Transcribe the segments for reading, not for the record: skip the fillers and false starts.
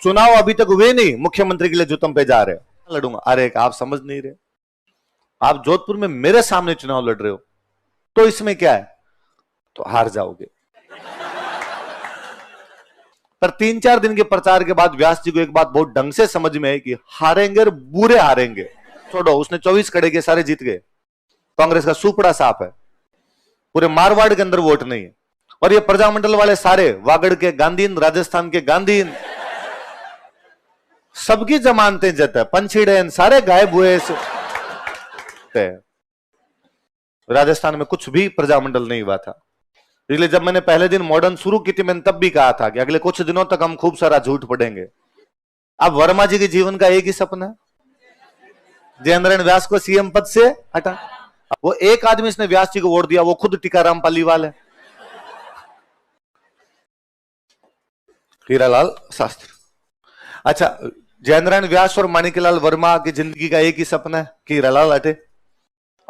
चुनाव अभी तक हुए नहीं, मुख्यमंत्री के लिए जो तुम पे जा रहे हो। लड़ूंगा, अरे आप समझ नहीं रहे, आप जोधपुर में मेरे सामने चुनाव लड़ रहे हो तो इसमें क्या है, तो हार जाओगे। पर 3-4 दिन के प्रचार के बाद व्यास जी को एक बात बहुत ढंग से समझ में आई कि हारेंगे और बुरे हारेंगे। छोड़ो, उसने 24 खड़े के सारे जीत गए, कांग्रेस का सुपड़ा साफ है, पूरे मारवाड़ के अंदर वोट नहीं है। और ये प्रजामंडल वाले सारे वागड़ के गांधीन, राजस्थान के गांधीन, सबकी जमानतें जत है, पंछीड़े सारे गायब हुए। राजस्थान में कुछ भी प्रजामंडल नहीं हुआ था। इसलिए जब मैंने पहले दिन मॉडर्न शुरू की थी, मैंने तब भी कहा था कि अगले कुछ दिनों तक हम खूब सारा झूठ पढ़ेंगे। अब वर्मा जी के जीवन का एक ही सपना है, जयेंद्र व्यास को सीएम पद से हटा। वो एक आदमी इसने व्यास जी को वोट दिया, वो खुद टीकाराम पालीवाल है, हीरालाल शास्त्री। अच्छा, जयेंद्र व्यास और माणिकलाल वर्मा की जिंदगी का एक ही सपना है कि हीरालाल हटे।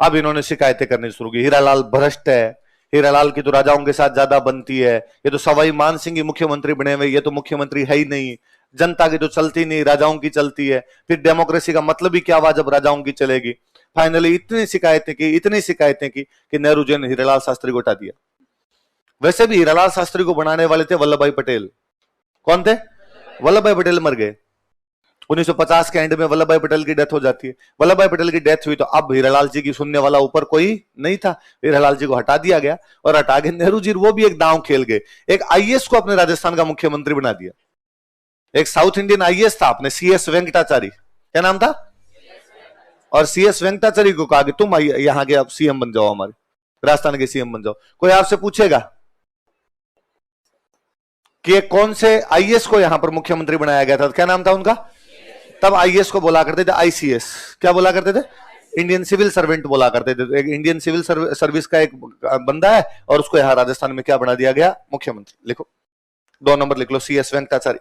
अब इन्होंने शिकायतें करनी शुरू की, हीरालाल भ्रष्ट है, हीरालाल की तो राजाओं के साथ ज्यादा बनती है, ये तो सवाई मान सिंह ही मुख्यमंत्री बने हुए, ये तो मुख्यमंत्री है ही नहीं, जनता की तो चलती नहीं, राजाओं की चलती है। फिर डेमोक्रेसी का मतलब ही क्या हुआ जब राजाओं की चलेगी। फाइनली इतनी शिकायतें की कि नेहरू जी ने हीरालाल शास्त्री को हटा दिया। वैसे भी हीरालाल शास्त्री को बनाने वाले थे वल्लभ भाई पटेल। कौन थे? वल्लभ भाई पटेल मर गए 1950 के एंड में, वल्लभ भाई पटेल की डेथ हो जाती है। वल्लभ भाई पटेल की डेथ हुई तो अब हीरालाल जी की सुनने वाला ऊपर कोई नहीं था, हीरालाल जी को हटा दिया गया। और हटा के नेहरू जी वो भी एक दांव खेल गए, एक आईएएस को अपने राजस्थान का मुख्यमंत्री बना दिया। एक साउथ इंडियन आईएएस था अपने, सीएस वेंकटाचारी, क्या नाम था, और सीएस वेंकटाचारी को कहा कि तुम यहाँ के अब सीएम बन जाओ, हमारे राजस्थान के सीएम बन जाओ। कोई आपसे पूछेगा कि कौन से आईएएस को यहां पर मुख्यमंत्री बनाया गया था, क्या नाम था उनका? तब आईएएस को बोला करते थे आईसीएस। क्या बोला करते थे? इंडियन सिविल सर्वेंट बोला करते थे। एक इंडियन सिविल सर्विस का एक बंदा है और उसको यहां राजस्थान में क्या बना दिया गया? मुख्यमंत्री। लिखो, 2 नंबर लिख लो, CS Venkatachari.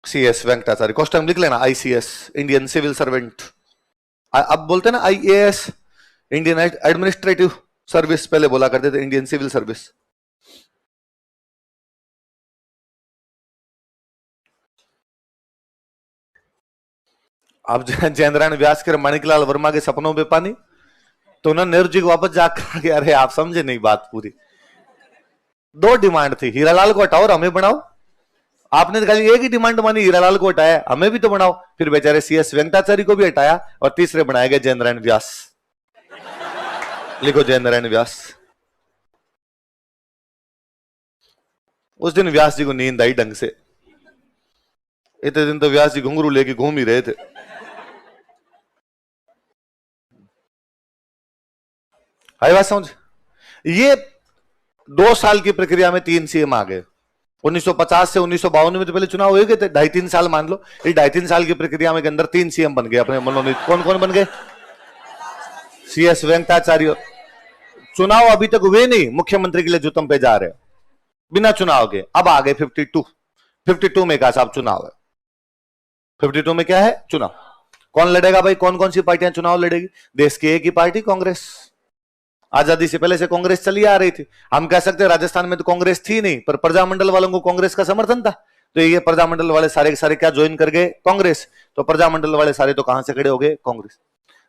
CS Venkatachari question लिख लेना, आईसीएस इंडियन सिविल सर्वेंट। अब बोलते ना आईएएस, इंडियन एडमिनिस्ट्रेटिव सर्विस, पहले बोला करते थे इंडियन सिविल सर्विस। अब जयेंद्र व्यास के माणिकलाल वर्मा के सपनों में पानी, तो उन्होंने नेहरू जी को वापस जाकर कहा कि अरे आप समझे नहीं बात पूरी। 2 डिमांड थी, हीरालाल को हटाओ और हमें बनाओ। आपने खाली एक ही डिमांड मानी, हीरालाल को हटाया, हमें भी तो बनाओ। फिर बेचारे सीएस वेंकटाचारी को भी हटाया और तीसरे बनाए गए जयेंद्र व्यास। लिखो, जयेंद्र व्यास। उस दिन व्यास जी को नींद आई ढंग से। इतने दिन तो व्यास जी घुंघरू लेके घूम ही रहे थे। आई बात समझ? ये 2 साल की प्रक्रिया में 3 सीएम आ गए। 1950 से 1952 में तो पहले चुनाव हो गए थे, 2.5-3 साल मान लो। इस 2.5-3 साल की प्रक्रिया में के अंदर 3 सीएम बन गए अपने मनोनीत। कौन कौन बन गए? सीएस वेंकटाचार्य। चुनाव अभी तक हुए नहीं, मुख्यमंत्री के लिए जो तुम पे जा रहे हो बिना चुनाव के। अब आ गए 52 में का साहब चुनाव है। 52 में क्या है? चुनाव। कौन लड़ेगा भाई? कौन कौन सी पार्टियां चुनाव लड़ेगी? देश की एक ही पार्टी, कांग्रेस। आजादी से पहले से कांग्रेस चली आ रही थी। हम कह सकते हैं राजस्थान में तो कांग्रेस थी नहीं, पर प्रजामंडल वालों को कांग्रेस का समर्थन था, तो ये प्रजामंडल वाले सारे के सारे क्या ज्वाइन कर गए? कांग्रेस। तो प्रजामंडल वाले सारे तो कहां से खड़े हो गए? कांग्रेस।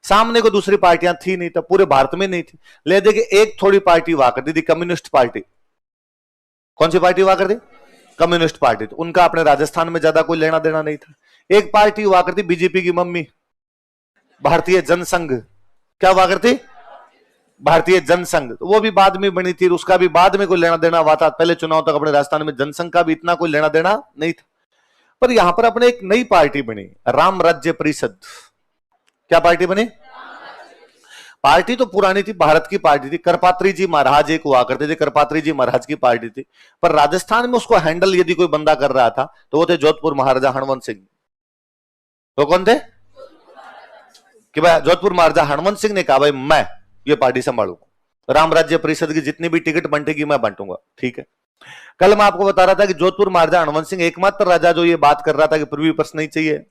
सामने को दूसरी पार्टियां थी नहीं, तो पूरे भारत में नहीं थी। ले देखिए, एक थोड़ी पार्टी हुआ करती थी, कम्युनिस्ट पार्टी। कौन सी पार्टी हुआ करती? Communist party. तो उनका अपने राजस्थान में ज्यादा कोई लेना देना नहीं था। एक पार्टी हुआ करती बीजेपी की मम्मी, भारतीय जनसंघ। क्या हुआ करती? भारतीय जनसंघ। तो वो भी बाद में बनी थी, उसका भी बाद में कोई लेना देना हुआ था। पहले चुनाव तक अपने राजस्थान में जनसंघ का भी इतना कोई लेना देना नहीं था। पर यहां पर अपने एक नई पार्टी बनी, राम राज्य परिषद। क्या पार्टी बनी? पार्टी तो पुरानी थी, भारत की पार्टी थी। करपात्री जी महाराज एक हुआ करते थे, करपात्री जी महाराज की पार्टी थी। पर राजस्थान में उसको हैंडल यदि कोई बंदा कर रहा था तो वो थे जोधपुर महाराजा हनुमंत सिंह। तो कौन थे? कि भाई जोधपुर महाराजा हनुमंत सिंह ने कहा भाई मैं ये पार्टी संभालूंगा, राम राज्य परिषद की जितनी भी टिकट बंटेगी मैं बांटूंगा। ठीक है। कल मैं आपको बता रहा था कि जोधपुर महाराजा हनुमंत सिंह एकमात्र राजा जो ये बात कर रहा था कि पृथ्वी पर नहीं चाहिए,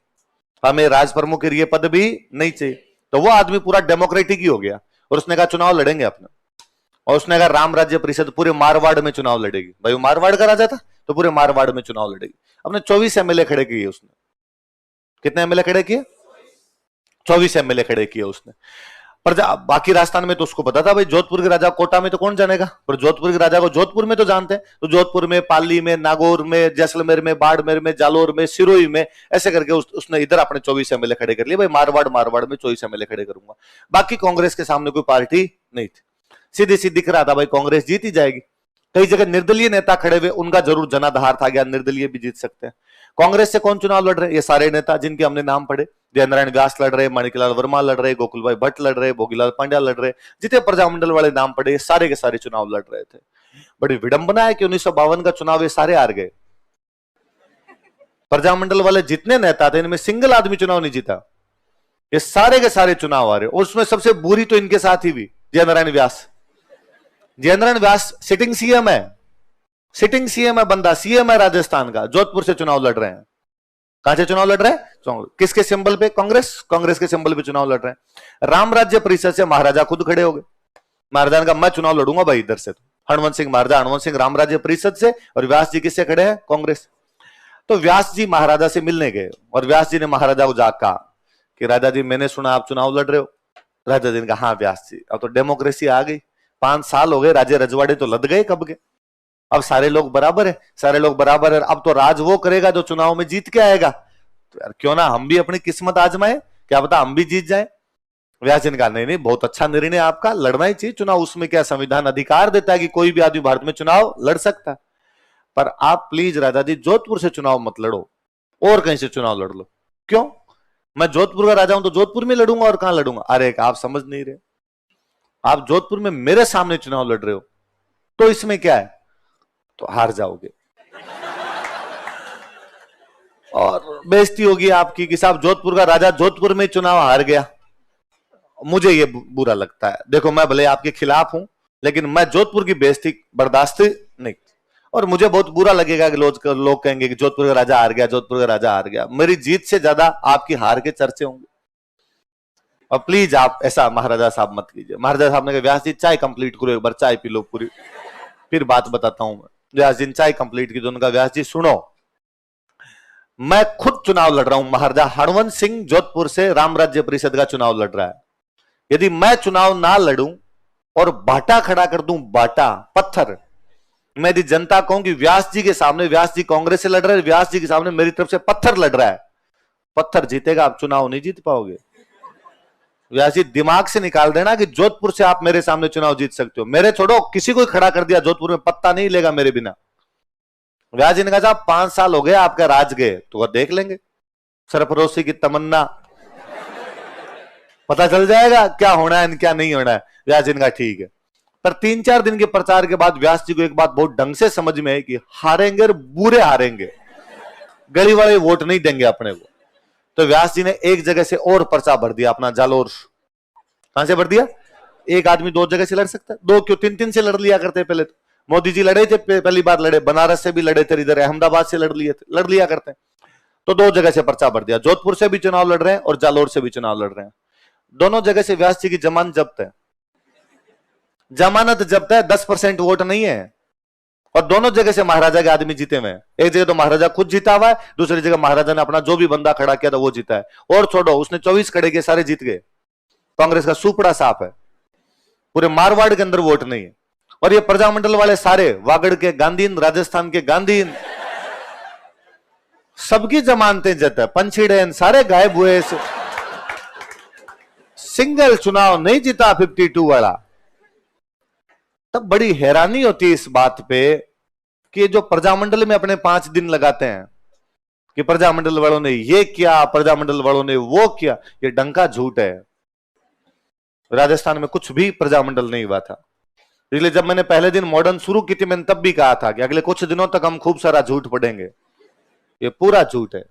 हमें राज प्रमुख के ये पद भी नहीं चाहिए। तो वो आदमी पूरा डेमोक्रेटिक ही हो गया और उसने कहा चुनाव लड़ेंगे अपने। और उसने कहा राम राज्य परिषद पूरे मारवाड़ में चुनाव लड़ेगी। भाई वो मारवाड़ का राजा था तो पूरे मारवाड़ में चुनाव लड़ेगी। अपने 24 एमएलए खड़े किए उसने। कितने एमएलए खड़े किए? 24 एमएलए खड़े किए उसने। पर बाकी राजस्थान में तो उसको पता था भाई जोधपुर के राजा कोटा में तो कौन जानेगा, पर जोधपुर के राजा को जोधपुर में तो जानते हैं। तो जोधपुर में, पाली में, नागौर में, जैसलमेर में, बाड़मेर में, जालोर में, सिरोही में, ऐसे करके उसने इधर अपने 24 एमएलए खड़े कर लिए। भाई मारवाड़ में 24 एमएलए खड़े करूंगा। बाकी कांग्रेस के सामने कोई पार्टी नहीं थी। सीधी सी दिख रहा था भाई कांग्रेस जीत ही जाएगी। कई जगह निर्दलीय नेता खड़े हुए, उनका जरूर जनाधार था गया, निर्दलीय भी जीत सकते हैं। कांग्रेस से कौन चुनाव लड़ रहे? ये सारे नेता जिनके हमने नाम पढ़े। जयेंद्र नारायण व्यास लड़ रहे, माणिकलाल वर्मा लड़ रहे, गोकुल भाई भट्ट लड़ रहे, भोगीलाल पांड्या लड़ रहे, जितने प्रजामंडल वाले नाम पढ़े सारे के सारे चुनाव लड़ रहे थे। बड़ी विडंबना है कि 1952 का चुनाव ये सारे हार गए। प्रजामंडल वाले जितने नेता थे इनमें सिंगल आदमी चुनाव नहीं जीता। ये सारे के सारे चुनाव आ रहे। और उसमें सबसे बुरी तो इनके साथ ही हुई, जयेंद्र नारायण व्यास। जयेंद्र नारायण व्यास सिटिंग सीएम है, सिटिंग सीएम है बंदा, सीएम है राजस्थान का, जोधपुर से चुनाव लड़ रहे हैं। कहां से चुनाव लड़ रहे हैं? किसके सिंबल पे? कांग्रेस के सिंबल पे चुनाव लड़ रहे हैं। राम राज्य परिषद से महाराजा खुद खड़े हो गए। महाराजा ने कहा मैं चुनाव लड़ूंगा भाई इधर से। हनुमंत सिंह महाराजा, हनुमंत सिंह राम राज्य परिषद से, और व्यास जी किससे खड़े हैं? कांग्रेस। तो व्यास जी महाराजा से मिलने गए और व्यास जी ने महाराजा को जाकर कहा कि राजा जी मैंने सुना आप चुनाव लड़ रहे हो। राजा जी ने कहा हाँ व्यास जी, अब तो डेमोक्रेसी आ गई, 5 साल हो गए, राजे रजवाड़े तो लद गए कब के, अब सारे लोग बराबर है, सारे लोग बराबर है। अब तो राज वो करेगा जो चुनाव में जीत के आएगा। तो यार क्यों ना हम भी अपनी किस्मत आजमाए, क्या पता हम भी जीत जाए। व्यास जी ने कहा नहीं, बहुत अच्छा निर्णय आपका, लड़ना ही चाहिए चुनाव, उसमें क्या संविधान अधिकार देता है कि कोई भी आदमी भारत में चुनाव लड़ सकता है। पर आप प्लीज राजा जी जोधपुर से चुनाव मत लड़ो, और कहीं से चुनाव लड़ लो। क्यों? मैं जोधपुर का राजा हूं तो जोधपुर में लड़ूंगा, और कहां लड़ूंगा? अरे आप समझ नहीं रहे, आप जोधपुर में मेरे सामने चुनाव लड़ रहे हो तो इसमें क्या है, तो हार जाओगे और बेइज्जती होगी आपकी कि साहब जोधपुर का राजा जोधपुर में चुनाव हार गया। मुझे ये बुरा लगता है। देखो मैं भले आपके खिलाफ हूं, लेकिन मैं जोधपुर की बेइज्जती बर्दाश्त नहीं, और मुझे बहुत बुरा लगेगा कि लोग कहेंगे कि जोधपुर का राजा हार गया, जोधपुर का राजा हार गया। मेरी जीत से ज्यादा आपकी हार के चर्चे होंगे। और प्लीज आप ऐसा महाराजा साहब मत कीजिए। महाराजा साहब ने कहा व्यास जी चाय कंप्लीट करो, एक बार चाय पी लो पूरी, फिर बात बताता हूं मैं। व्यास जी चाय कंप्लीट की तो उनका व्यास जी सुनो, मैं खुद चुनाव लड़ रहा हूं। महाराजा हनुमंत सिंह जोधपुर से राम राज्य परिषद का चुनाव लड़ रहा है। यदि मैं चुनाव ना लड़ूं और बाटा खड़ा कर दूं, बाटा पत्थर, मैं यदि जनता कहूं कि व्यास जी के सामने, व्यास जी कांग्रेस से लड़ रहे हैं, व्यास जी के सामने मेरी तरफ से पत्थर लड़ रहा है, पत्थर जीतेगा, आप चुनाव नहीं जीत पाओगे। व्यास जी दिमाग से निकाल देना कि जोधपुर से आप मेरे सामने चुनाव जीत सकते हो। मेरे छोड़ो, किसी को खड़ा कर दिया जोधपुर में, पत्ता नहीं लेगा मेरे बिना। व्यास जी ने कहा 5 साल हो गए आपका राज गए, तो वह देख लेंगे, सरफरोशी की तमन्ना, पता चल जाएगा क्या होना है क्या नहीं होना है। व्यास जी ने कहा ठीक है। पर 3-4 दिन के प्रचार के बाद व्यास जी को एक बात बहुत ढंग से समझ में आई कि हारेंगे और बुरे हारेंगे, गली वाले वोट नहीं देंगे अपने को। तो व्यास जी ने एक जगह से और पर्चा भर दिया अपना, जालोर। कहां से भर दिया? एक आदमी 2 जगह से लड़ सकता है, 2 क्यों 3-3 से लड़ लिया करते पहले तो। मोदी जी लड़े थे, पहली बार लड़े, बनारस से भी लड़े थे, इधर अहमदाबाद से लड़ लिया करते हैं। तो 2 जगह से पर्चा भर दिया, जोधपुर से भी चुनाव लड़ रहे हैं और जालोर से भी चुनाव लड़ रहे हैं। दोनों जगह से व्यास जी की जमानत जब्त है, जमानत जब्त है, 10% वोट नहीं है। और दोनों जगह से महाराजा के आदमी जीते हुए हैं। एक जगह तो महाराजा खुद जीता हुआ है, दूसरी जगह महाराजा ने अपना जो भी बंदा खड़ा किया था वो जीता है। और छोड़ो, उसने 24 खड़े किए, सारे जीत गए। कांग्रेस का सुपड़ा साफ है, पूरे मारवाड़ के अंदर वोट नहीं है। और ये प्रजामंडल वाले सारे, वागड़ के गांधीन, राजस्थान के गांधीन, सबकी जमानतें जत है, पंछीड़ेन सारे गायब हुए। सिंगल चुनाव नहीं जीता 52 वाला। तब बड़ी हैरानी होती है इस बात पे कि जो प्रजामंडल में अपने 5 दिन लगाते हैं कि प्रजामंडल वालों ने ये किया, प्रजामंडल वालों ने वो किया, ये डंका झूठ है। राजस्थान में कुछ भी प्रजामंडल नहीं हुआ था। इसलिए जब मैंने पहले दिन मॉडर्न शुरू की थी, मैंने तब भी कहा था कि अगले कुछ दिनों तक हम खूब सारा झूठ पढ़ेंगे। ये पूरा झूठ है।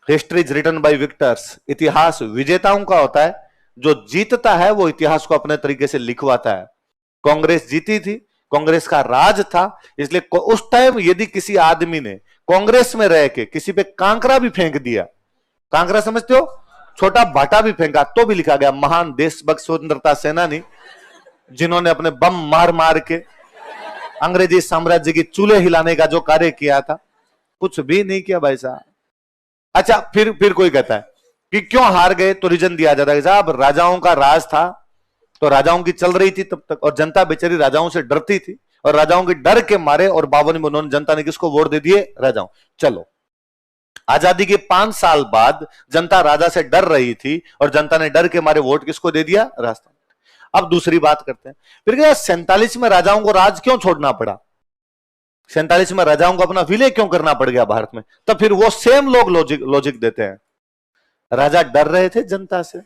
History is written by victors, इतिहास विजेताओं का होता है। जो जीतता है वो इतिहास को अपने तरीके से लिखवाता है। कांग्रेस जीती थी, कांग्रेस का राज था, इसलिए उस टाइम यदि किसी आदमी ने कांग्रेस में रह के किसी पे कांकरा भी फेंक दिया, कांकरा समझते हो, छोटा भाटा भी फेंका, तो भी लिखा गया महान देशभक्त स्वतंत्रता सेनानी जिन्होंने अपने बम मार मार के अंग्रेजी साम्राज्य की चूल्हे हिलाने का जो कार्य किया था, कुछ भी नहीं किया भाई साहब। अच्छा, फिर कोई कहता है कि क्यों हार गए, तो रीजन दिया जाता है साहब राजाओं का राज था, तो राजाओं की चल रही थी तब तक, और जनता बेचारी राजाओं से डरती थी, और राजाओं के डर के मारे और 52 में उन्होंने, जनता ने किसको वोट दे दिए? राजाओं। चलो, आजादी के 5 साल बाद जनता राजा से डर रही थी, और जनता ने डर के मारे वोट किसको दे दिया? राजस्थान। अब दूसरी बात करते हैं, फिर क्या 47 में राजाओं को राज क्यों छोड़ना पड़ा? 47 में राजाओं को अपना विलय क्यों करना पड़ गया भारत में? तब फिर वो सेम लोग लॉजिक देते हैं, राजा डर रहे थे जनता से,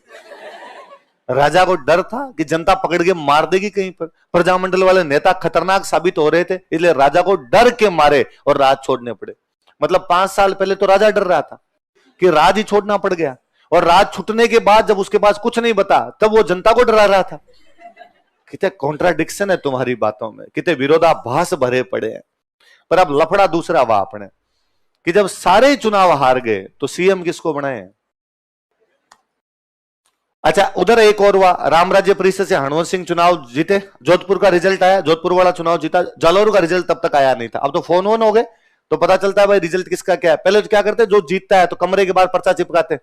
राजा को डर था कि जनता पकड़ के मार देगी कहीं पर, प्रजामंडल वाले नेता खतरनाक साबित हो रहे थे, इसलिए राजा को डर के मारे और राज छोड़ने पड़े। मतलब 5 साल पहले तो राजा डर रहा था कि राज ही छोड़ना पड़ गया, और राज छूटने के बाद जब उसके पास कुछ नहीं बता, तब वो जनता को डरा रहा था। कितने कॉन्ट्राडिक्शन है तुम्हारी बातों में, कितने विरोधाभास भरे पड़े हैं। पर अब लफड़ा दूसरा हुआ अपने, कि जब सारे चुनाव हार गए तो सीएम किसको बनाए? अच्छा, उधर एक और हुआ, राम राज्य परिषद से हरवंश सिंह चुनाव जीते, जोधपुर का रिजल्ट आया, जोधपुर वाला चुनाव जीता, जालौर का रिजल्ट तब तक आया नहीं था। अब तो फोन वोन हो गए तो पता चलता है भाई रिजल्ट किसका क्या है। पहले तो क्या करते, जो जीतता है तो कमरे के बाहर पर्चा चिपकाते,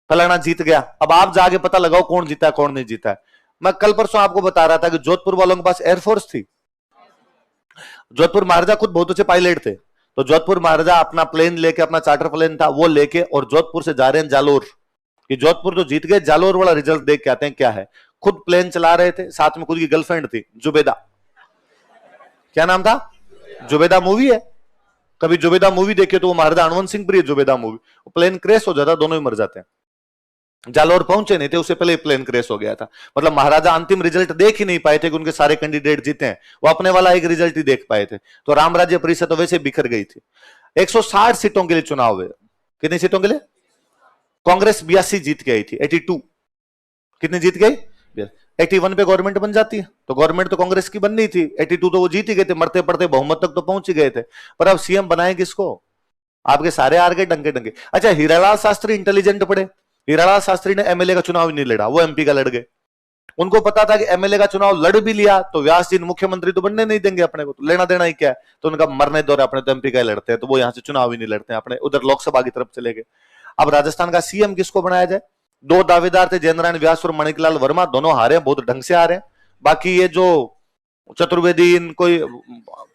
फलाना जीत गया। अब आप जाके पता लगाओ कौन जीता है कौन नहीं जीता है। मैं कल परसों आपको बता रहा था कि जोधपुर वालों के पास एयरफोर्स थी, जोधपुर महाराजा खुद बहुत अच्छे पायलट थे, तो जोधपुर महाराजा अपना प्लेन लेके, अपना चार्टर प्लेन था वो लेके, और जोधपुर से जा रहे हैं जालोर, कि जोधपुर तो जीत गए, जालोर वाला रिजल्ट देख के आते हैं क्या है। खुद प्लेन चला रहे थे, साथ में खुद की गर्लफ्रेंड थी जुबेदा, क्या नाम था? जुबेदा मूवी है, कभी जुबेदा मूवी देखिए तो वो महाराजा हरवंश सिंह प्रिय जुबेदा मूवी, प्लेन क्रैश हो जाता, दोनों ही मर जाते हैं। जालोर पहुंचे नहीं थे, उससे पहले प्लेन क्रैश हो गया था। मतलब महाराजा अंतिम रिजल्ट देख ही नहीं पाए थे कि उनके सारे कैंडिडेट जीते हैं, वो अपने वाला एक रिजल्ट ही देख पाए थे। तो राम राज्य परिषद तो वैसे बिखर गई थी। 160 सीटों के लिए चुनाव हुए। कितनी सीटों के लिए? कांग्रेस 82 जीत के आई थी, 82। कितनी जीत गई? 81 पे गवर्नमेंट बन जाती है, तो गवर्नमेंट तो कांग्रेस की बननी थी, 82 तो वो जीत ही गए थे, मरते पड़ते बहुमत तक तो पहुंच ही गए थे। पर अब सीएम बनाए किसको? आपके सारे हार गए डंके डंके। अच्छा, हीरालाल शास्त्री इंटेलिजेंट पड़े, हीरालाल शास्त्री ने एमएलए का चुनाव नहीं लड़ा, वो एमपी का लड़ गए। उनको पता था कि एमएलए का चुनाव लड़ भी लिया तो व्यास जी मुख्यमंत्री तो बनने नहीं देंगे अपने को, तो लेना देना ही क्या है। तो उनका मरने दौर अपने तो एमपी का ही लड़ते हैं, तो वो यहां से चुनाव ही नहीं लड़ते हैं, अपने उधर लोकसभा की तरफ चले गए। अब राजस्थान का सीएम किसको बनाया जाए? 2 दावेदार थे, जय नारायण व्यास और मणिकलाल वर्मा, दोनों हारे, बहुत ढंग से हारे। बाकी ये जो चतुर्वेदी, कोई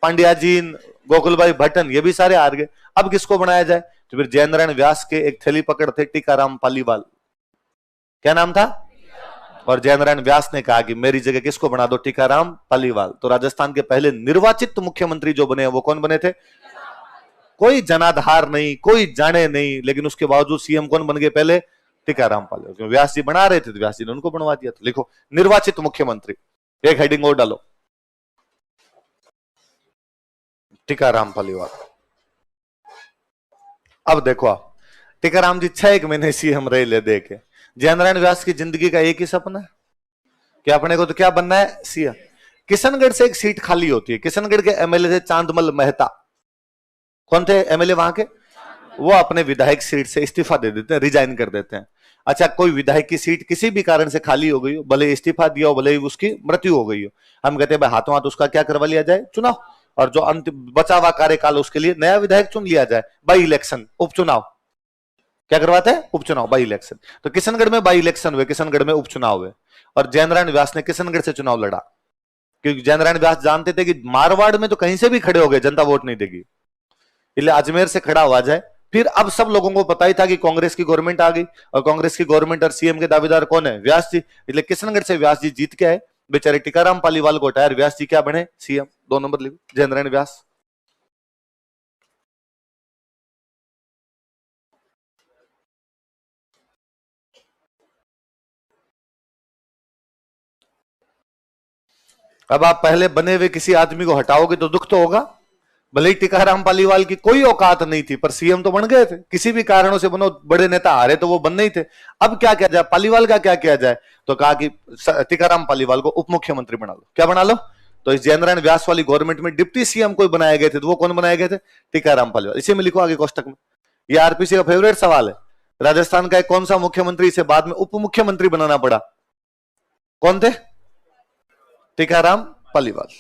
पांड्या जी, गोकुलभाई भट्टन, ये भी सारे हार गए। अब किसको बनाया जाए? तो फिर जय नारायण व्यास के एक थैली पकड़ थे, टीकाराम पालीवाल, क्या नाम था? और जय नारायण व्यास ने कहा कि मेरी जगह किसको बना दो? टीकाराम पालीवाल। तो राजस्थान के पहले निर्वाचित मुख्यमंत्री जो बने वो कौन बने थे? कोई जनाधार नहीं, कोई जाने नहीं, लेकिन उसके बावजूद सीएम कौन बन गए पहले? टीकाराम पालीवाल। व्यास जी बना रहे थे तो व्यास जी ने उनको बनवा दिया। तो लिखो निर्वाचित मुख्यमंत्री, एक हेडिंग और डालो, टीकाराम पालीवाल। अब देखो आप, टीकाराम जी 6 महीने सीएम रहे ले दे के। जय नारायण व्यास की जिंदगी का एक ही सपना है कि अपने को तो क्या बनना है? सीएम। किशनगढ़ से एक सीट खाली होती है, किशनगढ़ के एमएलए थे चांदमल मेहता। कौन थे एमएलए वहां के? वो अपने विधायक सीट से इस्तीफा दे देते हैं, रिजाइन कर देते हैं। अच्छा, कोई विधायक की सीट किसी भी कारण से खाली हो गई हो, भले इस्तीफा दिया हो, भले उसकी मृत्यु हो गई हो, हम कहते हैं भाई हाथों हाथ उसका क्या करवा लिया जाए? चुनाव। और जो अंतिम बचा हुआ कार्यकाल उसके लिए नया विधायक चुन लिया जाए, बाई इलेक्शन, उपचुनाव। क्या करवाते हैं? उपचुनाव, बाई इलेक्शन। तो किशनगढ़ में बाई इलेक्शन हुए, किशनगढ़ में उपचुनाव हुए, और जय नारायण व्यास ने किशनगढ़ से चुनाव लड़ा, क्योंकि जय नारायण व्यास जानते थे कि मारवाड़ में तो कहीं से भी खड़े हो गए जनता वोट नहीं देगी, इसलिए अजमेर से खड़ा हुआ जाए। फिर अब सब लोगों को पता ही था कि कांग्रेस की गवर्नमेंट आ गई, और कांग्रेस की गवर्नमेंट और सीएम के दावेदार कौन है? व्यास जी। इसलिए किशनगढ़ से व्यास जी जीत के आए, बेचारे टीकाराम पालीवाल को हटाया, व्यास जी क्या बने? सीएम। 2 नंबर लिखो, जय नारायण व्यास। अब आप पहले बने हुए किसी आदमी को हटाओगे तो दुख तो होगा। भले ही टीकाराम पालीवाल की कोई औकात नहीं थी, पर सीएम तो बन गए थे, किसी भी कारणों से बनो, बड़े नेता हारे तो वो बनने ही थे। अब क्या किया जाए? पालीवाल का क्या किया जाए? तो कहा कि टीकाराम पालीवाल को उप मुख्यमंत्री बना लो। क्या बना लो? तो इस जय नारायण व्यास वाली गवर्नमेंट में डिप्टी सीएम कोई बनाए गए थे, तो वो कौन बनाए गए थे? टीकाराम पालीवाल। इसी में लिखो आगे कोष्टक में, ये आरपीसी का फेवरेट सवाल है। राजस्थान का कौन सा मुख्यमंत्री इसे बाद में उप मुख्यमंत्री बनाना पड़ा? कौन थे? टीकाराम पालीवाल।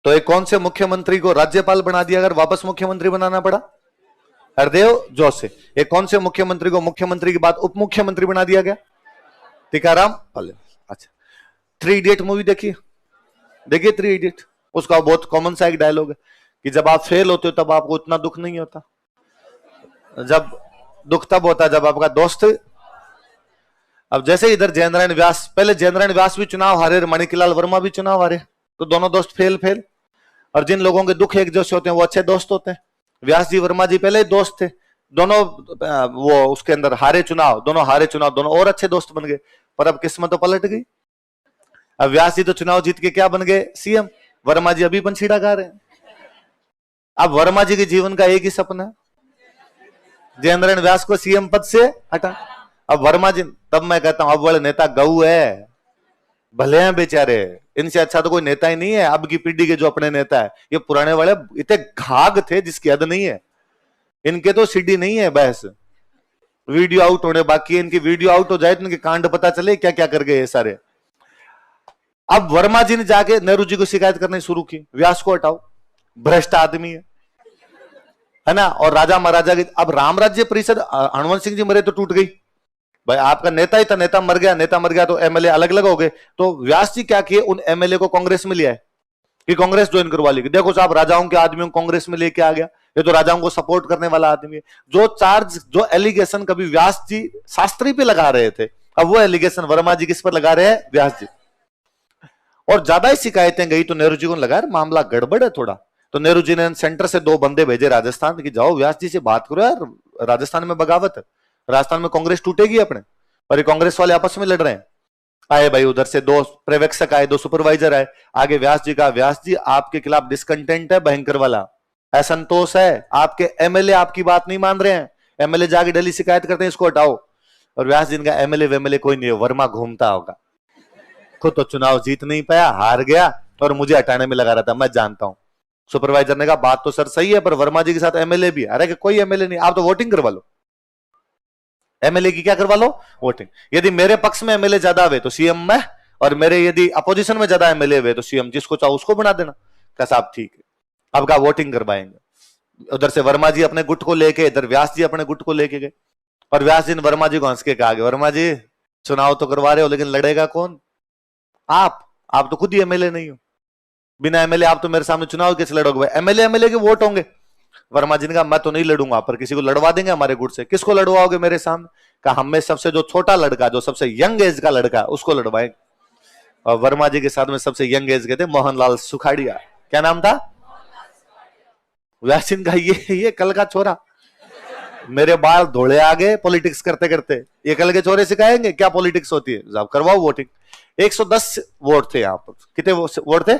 तो एक कौन से मुख्यमंत्री को राज्यपाल बना दिया अगर वापस मुख्यमंत्री बनाना पड़ा? हरदेव जोशी। एक कौन से मुख्यमंत्री को मुख्यमंत्री के बाद उप मुख्यमंत्री बना दिया गया? टीकाराम पालीवाल। अच्छा, 3 इडियट मूवी देखिए, देखिए 3 इडियट। उसका बहुत कॉमन सा एक डायलॉग है कि जब आप फेल होते हो तब आपको उतना दुख नहीं होता, जब दुख तब होता जब आपका दोस्त। अब जैसे इधर जयेंद्र नारायण व्यास, पहले जयेंद्र नारायण व्यास भी चुनाव हारे, माणिकलाल वर्मा भी चुनाव हारे, तो दोनों दोस्त फेल फेल। और जिन लोगों के दुख एक जैसे होते हैं वो अच्छे दोस्त होते हैं। व्यास जी वर्मा जी पहले ही दोस्त थे, दोनों वो उसके अंदर हारे चुनाव, दोनों हारे चुनाव, दोनों और अच्छे दोस्त बन गए। पर अब किस्मत तो पलट गई। अब व्यास जी तो चुनाव जीत के क्या बन गए? सीएम। वर्मा जी अभी पंछीड़ा गा रहे हैं। अब वर्मा जी के जीवन का एक ही सपना है, जयेंद्र नारायण व्यास को सीएम पद से हटा। अब वर्मा जी, तब मैं कहता हूं अब वाले नेता गऊ है, भले हैं बेचारे, इनसे अच्छा तो कोई नेता ही नहीं है। अब की पीढ़ी के जो अपने नेता है, ये पुराने वाले इतने घाघ थे जिसकी हद नहीं है। इनके तो सीडी नहीं है, बहस वीडियो आउट होने बाकी है। इनकी वीडियो आउट हो जाए तो इनके कांड पता चले क्या क्या कर गए सारे। अब वर्मा जी ने जाके नेहरू जी को शिकायत करनी शुरू की, व्यास को हटाओ, भ्रष्ट आदमी है ना। और राजा महाराजा की, अब राम राज्य परिषद, हनुवंत सिंह जी मरे तो टूट गई भाई, आपका नेता ही था, नेता मर गया, नेता मर गया तो एमएलए अलग अलग हो गए। तो व्यास जी क्या किए, उन एमएलए को कांग्रेस में लिया है कि कांग्रेस ज्वाइन करवा ली। देखो साहब, राजाओं के आदमियों को कांग्रेस में लेके आ गया, ये तो राजाओं को सपोर्ट करने वाला आदमी है। जो चार्ज, जो एलिगेशन कभी व्यास जी शास्त्री पे लगा रहे थे, अब वो एलिगेशन वर्मा जी किस पर लगा रहे हैं? व्यास जी। और ज्यादा ही शिकायतें गई तो नेहरू जी को लगा मामला गड़बड़ है थोड़ा। तो नेहरू जी ने सेंटर से 2 बंदे भेजे राजस्थान की, जाओ व्यास जी से बात करो यार, राजस्थान में बगावत है, राजस्थान में कांग्रेस टूटेगी अपने। और ये कांग्रेस वाले आपस में लड़ रहे हैं। आए भाई, उधर से 2 पर्यवेक्षक आए, 2 सुपरवाइजर आए, आगे व्यास जी का, व्यास जी आपके खिलाफ डिस्कंटेंट है भयंकर वाला, असंतोष है, आपके एमएलए आपकी बात नहीं मान रहे हैं, एमएलए जाके दिल्ली शिकायत करते हैं, इसको हटाओ। और व्यास जी का एमएलए वेमएलए कोई नहीं है, वर्मा घूमता होगा, खुद तो चुनाव जीत नहीं पाया, हार गया और मुझे हटाने में लगा रहा था, मैं जानता हूं। सुपरवाइजर ने कहा बात तो सर सही है, पर वर्मा जी के साथ एमएलए भी। अरे कोई एमएलए नहीं, आप तो वोटिंग करवा लो, एमएलए की क्या करवा लो? वोटिंग। यदि मेरे पक्ष में एमएलए ज्यादा हुए तो सीएम मैं, और मेरे यदि अपोजिशन में ज्यादा एमएलए हुए तो सीएम, जिसको चाहो उसको बना देना। क्या साहब ठीक है, अब का वोटिंग करवाएंगे। उधर से वर्मा जी अपने गुट को लेके, इधर व्यास जी अपने गुट को लेके गए। और व्यास जी ने वर्मा जी को हंस के कहा, वर्मा जी चुनाव तो करवा रहे हो लेकिन लड़ेगा कौन? आप तो खुद ही एमएलए नहीं हो, बिना एमएलए आप तो मेरे सामने चुनाव कैसे लड़ोगे भाई? एमएलए एमएलए के वोट होंगे। वर्मा जी ने कहा मैं तो नहीं लड़ूंगा, पर किसी को लड़वा देंगे हमारे गुट से। किसको लड़वाओगे मेरे सामने? कहा हम में सबसे जो छोटा लड़का, जो सबसे यंग एज का लड़का, उसको लड़वाएंगे। और वर्मा जी के साथ में सबसे यंग एज के थे मोहनलाल सुखाड़िया। क्या नाम था? व्यास जी का ये कल का छोरा, मेरे बाल धोले आ गए पॉलिटिक्स करते करते, ये कल के छोरे सिखाएंगे क्या पॉलिटिक्स होती है। साहब करवाओ वोटिंग। 110 वोट थे यहाँ पर। कितने वोट थे?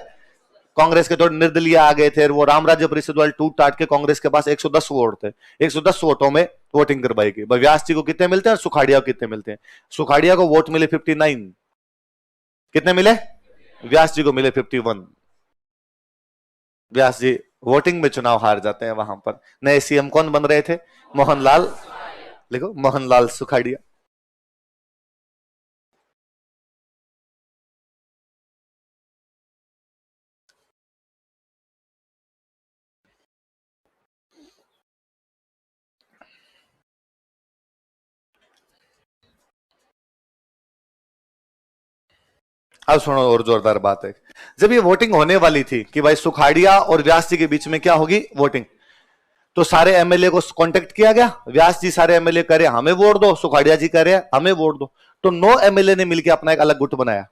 कांग्रेस के थोड़े निर्दलीय आ गए थे, वो राम राज्य परिषद वाले टूट टाट के कांग्रेस के पास 110 वोट थे। 110 वोटों में वोटिंग करवाई गई। व्यास जी को कितने मिलते हैं, सुखाड़िया को कितने मिलते हैं? सुखाड़िया को वोट मिले 59। कितने मिले? व्यास जी को मिले 51। व्यास जी वोटिंग में चुनाव हार जाते हैं। वहां पर नए सीएम कौन बन रहे थे? मोहनलाल, लिखो मोहनलाल सुखाड़िया। अब सुनो और जोरदार बात है। जब ये वोटिंग होने वाली थी कि भाई सुखाड़िया और व्यास जी के बीच में क्या होगी वोटिंग, तो सारे एमएलए को कांटेक्ट किया गया। व्यास जी सारे एमएलए कह रहे हमें वोट दो, सुखाड़िया जी कह रहे हमें वोट दो। तो 9 एमएलए ने मिलकर अपना एक अलग गुट बनाया।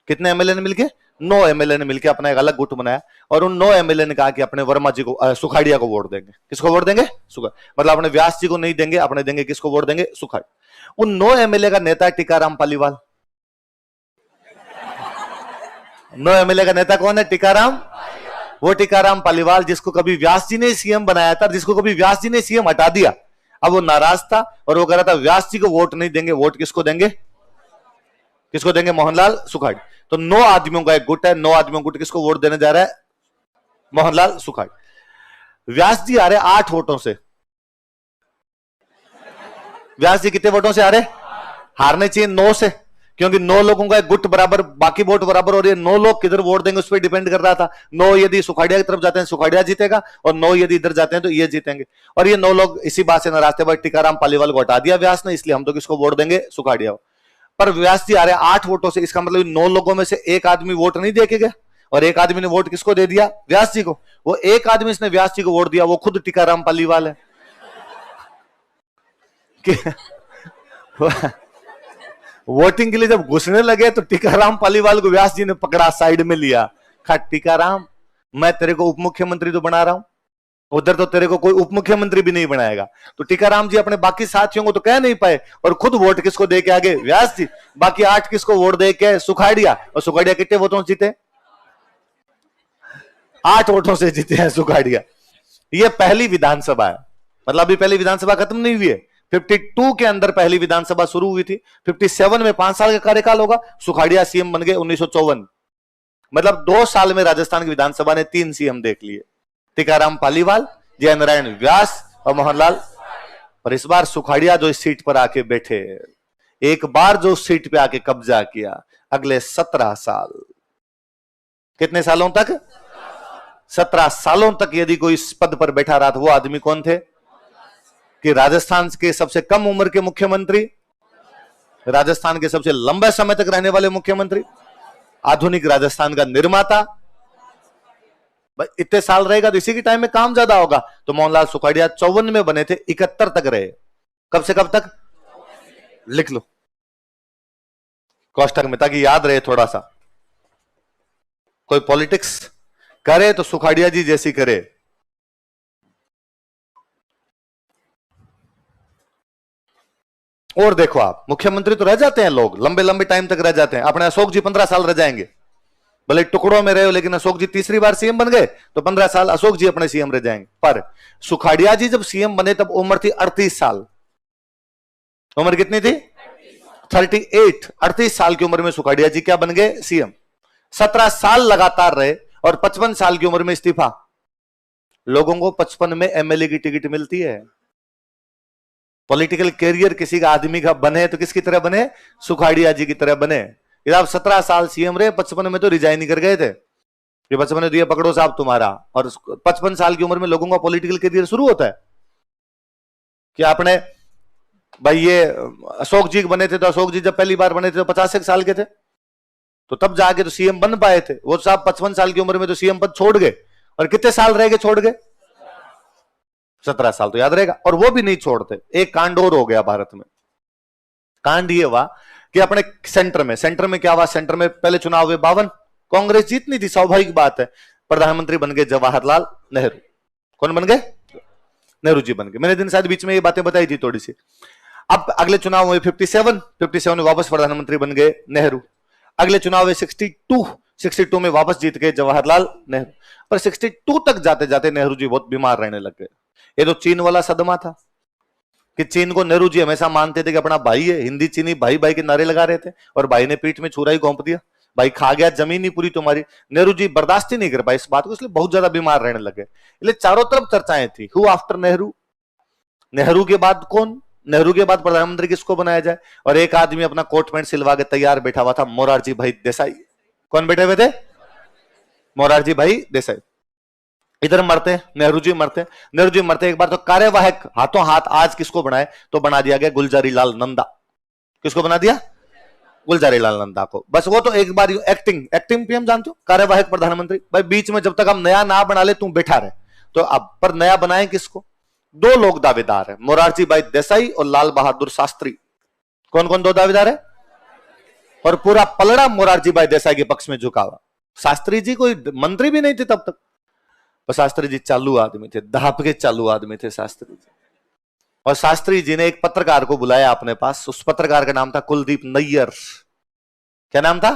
कितने एमएलए ने मिलकर? 9 एमएलए ने मिलकर अपना एक अलग गुट बनाया। और उन 9 एमएलए ने कहा कि अपने वर्मा जी को, सुखाड़िया को वोट देंगे। किसको वोट देंगे? मतलब अपने व्यास जी को नहीं देंगे, अपने देंगे किसको वोट देंगे? सुखाड़िया। उन 9 एमएलए का नेता है टीकाराम पालीवाल। 9 एमएलए का नेता कौन है? टीकाराम। वो टीकाराम पालीवाल जिसको कभी व्यास जी ने सीएम बनाया था, जिसको कभी व्यास जी ने सीएम हटा दिया। अब वो नाराज था और वो कह रहा था व्यास जी को वोट नहीं देंगे, वोट किसको देंगे? किसको देंगे? मोहनलाल सुखाड़ी। तो 9 आदमियों का एक गुट है, 9 आदमियों गुट किसको वोट देने जा रहा है? मोहनलाल सुखाड़ी। व्यास जी आ रहे 8 वोटों से, व्यास जी कितने वोटों से हारे? हारने चाहिए 9 से, क्योंकि 9 लोगों का एक गुट बराबर, बाकी वोट बराबर हो रही है। 9 लोग किधर वोट देंगे उस पर डिपेंड कर रहा था। 9 यदि सुखाड़िया की तरफ जाते हैं सुखाड़िया जीतेगा, और 9 यदि इधर जाते हैं तो ये जीतेंगे। और ये 9 लोग इसी बात से नाराज थे, भाई टीकाराम पालीवाल को हटा दिया व्यास ने, इसलिए हम तो किसको वोट देंगे? सुखाड़िया। पर व्यास जी आ रहे 8 वोटों से, इसका मतलब 9 लोगों में से एक आदमी वोट नहीं दे के गया, और एक आदमी ने वोट किसको दे दिया? व्यास जी को। वो एक आदमी इसने व्यास जी को वोट दिया, वो खुद टीकाराम पालीवाल है। वोटिंग के लिए जब घुसने लगे तो टीकाराम पालीवाल को व्यास जी ने पकड़ा, साइड में लिया, कहा टीकाराम मैं तेरे को उप मुख्यमंत्री तो बना रहा हूं, उधर तो तेरे को कोई उप मुख्यमंत्री भी नहीं बनाएगा। तो टीकाराम जी अपने बाकी साथियों को तो कह नहीं पाए, और खुद वोट किसको दे के आगे? व्यास जी। बाकी 8 किसको वोट दे के? सुखाड़िया। और सुखाड़िया कितने वोटों से जीते? 8 वोटों से जीते हैं सुखाड़िया। ये पहली विधानसभा है, मतलब अभी पहली विधानसभा खत्म नहीं हुई है। 52 के अंदर पहली विधानसभा शुरू हुई थी, 57 में 5 साल का कार्यकाल होगा। सुखाड़िया सीएम बन गए 1954, मतलब 2 साल में राजस्थान की विधानसभा ने 3 सीएम देख लिए, टीकाराम पालीवाल, जयनारायण व्यास और मोहनलाल। और इस बार सुखाड़िया जो इस सीट पर आके बैठे, एक बार जो उस सीट पे आके कब्जा किया, अगले 17 साल, कितने सालों तक? 17 सालों तक यदि कोई इस पद पर बैठा रहा, तो वो आदमी कौन थे? कि राजस्थान के सबसे कम उम्र के मुख्यमंत्री, राजस्थान के सबसे लंबे समय तक रहने वाले मुख्यमंत्री, आधुनिक राजस्थान का निर्माता। इतने साल रहेगा तो इसी के टाइम में काम ज्यादा होगा। तो मोहनलाल सुखाड़िया 54 में बने थे, 71 तक रहे। कब से कब तक? लिख लो कोष्टक में, ताकि याद रहे थोड़ा सा। कोई पॉलिटिक्स करे तो सुखाड़िया जी जैसी करे। और देखो आप, मुख्यमंत्री तो रह जाते हैं लोग, लंबे लंबे टाइम तक रह जाते हैं। अपने अशोक जी 15 साल रह जाएंगे, भले टुकड़ों में रहे हो, लेकिन अशोक जी तीसरी बार सीएम बन गए तो 15 साल अशोक जी अपने सीएम रह जाएंगे। पर सुखाड़िया जी जब सीएम बने तब उम्र थी 38 साल। उम्र कितनी थी? 38। 38 साल की उम्र में सुखाड़िया जी क्या बन गए? सीएम। 17 साल लगातार रहे, और 55 साल की उम्र में इस्तीफा। लोगों को 55 में एमएलए की टिकट मिलती है। पॉलिटिकल कैरियर किसी का आदमी का बने तो किसकी तरह बने? सुखाड़िया जी की तरह बने। आप 17 साल सीएम रहे, 55 में तो रिजाइन कर गए थे। ये 55 में तो ये पकड़ो साहब तुम्हारा। और 55 साल की उम्र में लोगों का पॉलिटिकल कैरियर शुरू होता है। कि आपने भाई ये अशोक जी बने थे, तो अशोक जी जब पहली बार बने थे तो 50 साल के थे, तो तब जाके तो सीएम बन पाए थे। वो साहब 55 साल की उम्र में तो सीएम पद छोड़ गए। और कितने साल रह गए छोड़ गए? 17 साल तो याद रहेगा। और वो भी नहीं छोड़ते। एक कांड और हो गया भारत में। कांड ये हुआ कि अपने सेंटर में क्या हुआ? सेंटर में पहले चुनाव हुए 52, कांग्रेस जीतनी थी, स्वाभाविक बात है। प्रधानमंत्री बन गए जवाहरलाल नेहरू। कौन बन गए? नेहरू जी बन गए। मैंने दिन शायद बीच में ये बातें बताई थी थोड़ी सी। अब अगले चुनाव हुए 57 में वापस प्रधानमंत्री बन गए नेहरू। अगले चुनाव हुए 62 में वापस जीत गए जवाहरलाल नेहरू। पर 62 तक जाते जाते नेहरू जी बहुत बीमार रहने लग गए। ये तो चीन वाला सदमा था कि चीन को नेहरू जी हमेशा मानते थे कि अपना भाई है, हिंदी चीनी भाई भाई के नारे लगा रहे थे, और भाई ने पीठ में छुरा ही घोंप दिया, भाई खा गया जमीन ही पूरी तुम्हारी। नेहरू जी बर्दाश्त ही नहीं कर पाए इस बात को, इसलिए बहुत ज्यादा बीमार रहने लगे। इसलिए चारों तरफ चर्चाएं थी, हु आफ्टर नेहरू, नेहरू के बाद कौन, नेहरू के बाद प्रधानमंत्री किसको बनाया जाए। और एक आदमी अपना कोट पैंट सिलवा के तैयार बैठा हुआ था, मोरारजी भाई देसाई। कौन बैठे हुए थे? मोरारजी भाई देसाई। इधर मरते नेहरू जी मरते एक बार तो कार्यवाहक हाथों हाथ आज किसको बनाए? तो बना दिया गया गुलजारी लाल नंदा। किसको बना दिया? गुलजारी लाल नंदा को। बस वो तो एक बार एक्टिंग पीएम जानते हो, कार्यवाहक प्रधानमंत्री। भाई बीच में जब तक हम नया ना बना ले तुम बैठा रहे। तो अब पर नया बनाए किसको? 2 लोग दावेदार है, मोरारजी भाई देसाई और लाल बहादुर शास्त्री। कौन कौन 2 दावेदार है? और पूरा पलड़ा मोरारजी भाई देसाई के पक्ष में झुका हुआ। शास्त्री जी कोई मंत्री भी नहीं थे तब तक। शास्त्री जी चालू आदमी थे, दहाप के चालू आदमी थे शास्त्री जी। और शास्त्री जी ने एक पत्रकार को बुलाया अपने पास। उस पत्रकार का नाम था कुलदीप नैयर। क्या नाम था?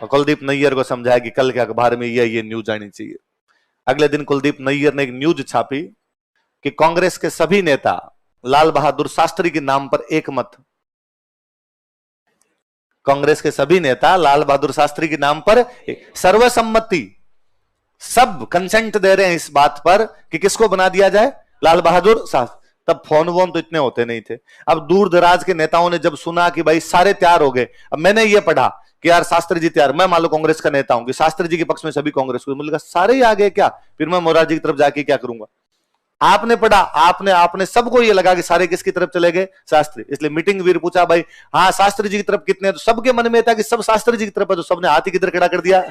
और कुलदीप नैयर को समझाया कि कल के अखबार में ये न्यूज आनी चाहिए। अगले दिन कुलदीप नैयर ने एक न्यूज छापी कि कांग्रेस के सभी नेता लाल बहादुर शास्त्री के नाम पर एक मत। कांग्रेस के सभी नेता लाल बहादुर शास्त्री के नाम पर सर्वसम्मति, सब कंसेंट दे रहे हैं इस बात पर कि किसको बना दिया जाए? लाल बहादुर शास्त्री। तब फोन वोन तो इतने होते नहीं थे। अब दूर दराज के नेताओं ने जब सुना कि भाई सारे तैयार हो गए, अब मैंने ये पढ़ा कि यार शास्त्री जी तैयार, मैं मान लो कांग्रेस का नेता हूं कि शास्त्री जी के पक्ष में सभी कांग्रेस को, मुझे लगा सारे ही आ गए क्या, फिर मैं मोरारजी की तरफ जाके क्या करूंगा। आपने पढ़ा, आपने आपने सबको ये लगा कि सारे किसकी तरफ चले गए, शास्त्री। इसलिए मीटिंग वीर पूछा भाई हाँ शास्त्री जी की तरफ कितने, तो सबके मन में था कि सब शास्त्री जी की तरफ है, तो सबने हाथ ही किधर खड़ा कर दिया,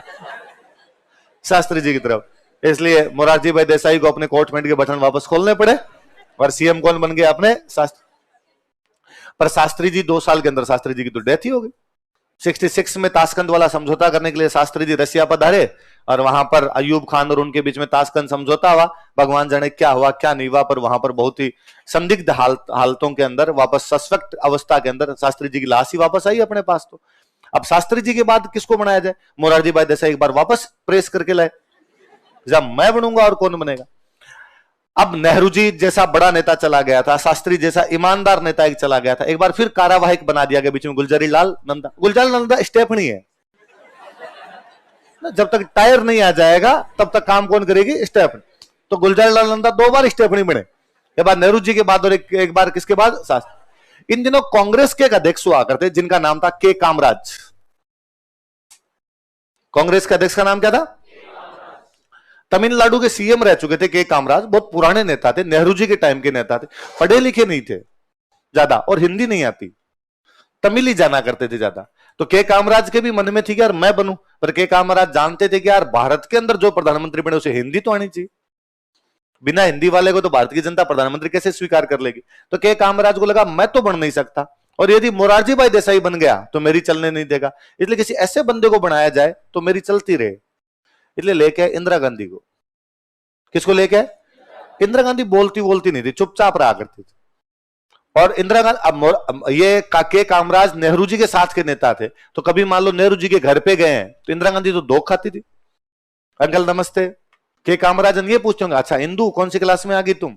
शास्त्री जी की तरफ। इसलिए मोरारजी भाई देसाई को अपने कोटमेंट के बटन वापस खोलने पड़े और सीएम कौन बन गए, अपने शास्त्री। पर शास्त्री जी 2 साल के अंदर शास्त्री जी की तो डेथ ही हो गई। 66 में ताशकंद वाला समझौता करने के लिए शास्त्री जी रसिया पधारे और वहां पर अयूब खान और उनके बीच में ताशकंद समझौता हुआ। भगवान जाने क्या हुआ क्या नहीं हुआ, पर वहां पर बहुत ही संदिग्ध हालतों के अंदर वापस सस्पेक्ट अवस्था के अंदर शास्त्री जी की लाश ही वापस आई अपने पास। तो अब शास्त्री जी के बाद किसको बनाया जाए, मोरारजी भाई देसाई एक बार वापस प्रेस करके लाए, जब मैं बनूंगा और कौन बनेगा। अब नेहरू जी जैसा बड़ा नेता चला गया था, शास्त्री जैसा ईमानदार नेता एक चला गया था, एक बार फिर कार्यवाहक बना दिया गया बीच में गुलजारी लाल नंदा। गुलजारी लाल नंदा स्टेफनी है, जब तक टायर नहीं आ जाएगा तब तक काम कौन करेगी, स्टेफनी। तो गुलजारी लाल नंदा 2 बार स्टेफनी बने, एक बार नेहरू जी के बाद और एक बार किसके बाद, शास्त्री। इन दिनों कांग्रेस के अध्यक्ष हुआ करते जिनका नाम था के कामराज। कांग्रेस के अध्यक्ष का नाम क्या था, तमिलनाडु के सीएम रह चुके थे के कामराज, बहुत पुराने नेता थे, नेहरू जी के टाइम के नेता थे, पढ़े लिखे नहीं थे ज्यादा और हिंदी नहीं आती, तमिल ही जाना करते थे ज्यादा। तो के कामराज के भी मन में थी कि यार मैं बनूं, पर के कामराज जानते थे कि यार भारत के अंदर जो प्रधानमंत्री बने उसे हिंदी तो आनी चाहिए, बिना हिंदी वाले को तो भारतीय जनता प्रधानमंत्री कैसे स्वीकार कर लेगी। तो के कामराज को लगा मैं तो बन नहीं सकता, और यदि मोरारजी भाई देसाई बन गया तो मेरी चलने नहीं देगा, इसलिए किसी ऐसे बंदे को बनाया जाए तो मेरी चलती रहे। इसलिए लेके इंदिरा गांधी को। किसको लेके, इंदिरा गांधी बोलती नहीं थी, चुपचाप रहा करती थी। और इंदिरा गांधी, अब ये के कामराज नेहरू जी के साथ के नेता थे, तो कभी मान लो नेहरू जी के घर पे गए हैं तो इंदिरा गांधी तो धोख खाती थी, अंकल नमस्ते। के कामराजन ये पूछते होंगे अच्छा इंदू कौन सी क्लास में आ गई तुम,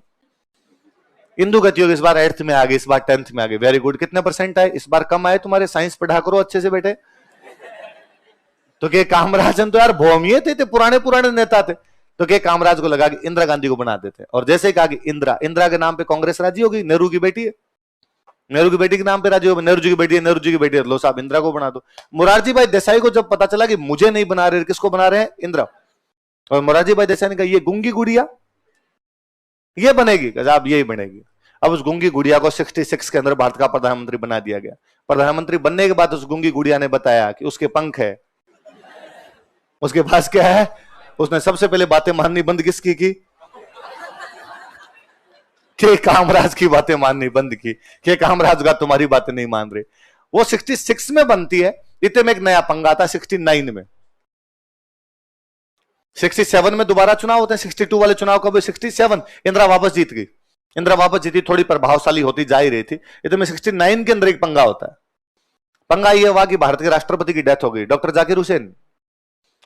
इंदू कहती होगी इस बार 8th में आ गई, इस बार 10th में आ गई, वेरी गुड, कितने % आए, इस बार कम आए तुम्हारे, साइंस पढ़ा करो अच्छे से बेटे। तो के कामराजन तो यार भौमिये थे, पुराने नेता थे। तो के कामराज को लगा कि इंदिरा गांधी को बना देते, और जैसे ही कहा कि इंदिरा के नाम पे कांग्रेस राजी होगी, नेहरू की बेटी है, नेहरू की बेटी के नाम पे राजी होगी, नेहरू जी की बेटी है, नेहरू जी की बेटी है, लो साहब इंदिरा को बना दो। मोरारजी भाई देसाई को जब पता चला कि मुझे नहीं बना रहे, किसको बना रहे हैं, इंदिरा, और मोरारजी भाई देसाई ने कहा ये गूंगी गुड़िया ये बनेगी, अब यही बनेगी। अब उस गूंगी गुड़िया को 66 के अंदर भारत का प्रधानमंत्री बना दिया गया। प्रधानमंत्री बनने के बाद उस गूंगी गुड़िया ने बताया कि उसके पंख है, उसके पास क्या है, उसने सबसे पहले बातें माननी बंद किसकी की, के कामराज की बातें माननी बंद की। के कामराज का तुम्हारी बातें नहीं मान रहे। वो 66 में बनती है, इतने में एक नया पंगा आता है 69 में। 67 में दोबारा चुनाव होते हैं, 62 वाले चुनाव कब, 67 इंदिरा वापस जीत गई, इंदिरा वापस जीती, थोड़ी प्रभावशाली होती जा ही रही थी। इतने में 69 के अंदर एक पंगा होता है। पंगा यह हुआ कि भारत के राष्ट्रपति की डेथ हो गई, डॉक्टर जाकिर हुसैन,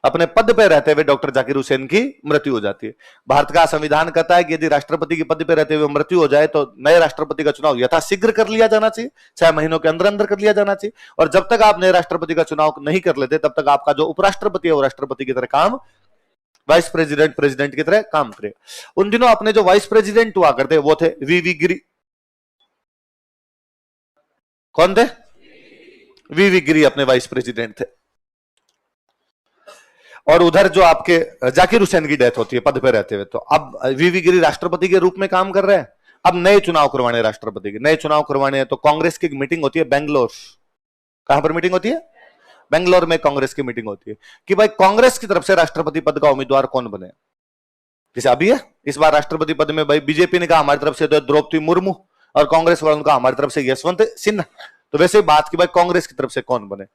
अपने पद पे रहते हुए डॉक्टर जाकिर हुसैन की मृत्यु हो जाती है। भारत का संविधान कहता है कि यदि राष्ट्रपति की पद पे रहते हुए मृत्यु हो जाए तो नए राष्ट्रपति का चुनाव यथाशीघ्र कर लिया जाना चाहिए, 6 महीनों के अंदर अंदर कर लिया जाना चाहिए। और जब तक आप नए राष्ट्रपति का चुनाव नहीं कर लेते तब तक आपका जो उपराष्ट्रपति है वो राष्ट्रपति की तरह काम, वाइस प्रेसिडेंट की तरह काम करेगा। उन दिनों अपने जो वाइस प्रेसिडेंट हुआ करते वो थे वीवी गिरी। कौन थे, वीवी गिरी अपने वाइस प्रेसिडेंट थे। और उधर जो आपके जाकिर हुसैन की डेथ होती है पद पे रहते हुए, तो अब वीवी गिरी राष्ट्रपति के रूप में काम कर रहे हैं। अब नए चुनाव करवाने राष्ट्रपति के, नए चुनाव करवाने हैं, तो कांग्रेस की मीटिंग होती है बेंगलोर। कहां पर मीटिंग होती है, बेंगलोर में कांग्रेस की मीटिंग होती है कि भाई कांग्रेस की तरफ से राष्ट्रपति पद का उम्मीदवार कौन बने। जैसे अभी है इस बार राष्ट्रपति पद में भाई बीजेपी ने कहा हमारी तरफ से तो द्रौपदी मुर्मू, और कांग्रेस वालों ने कहा हमारी तरफ से यशवंत सिन्हा। तो वैसे बात की भाई कांग्रेस की तरफ से कौन बने।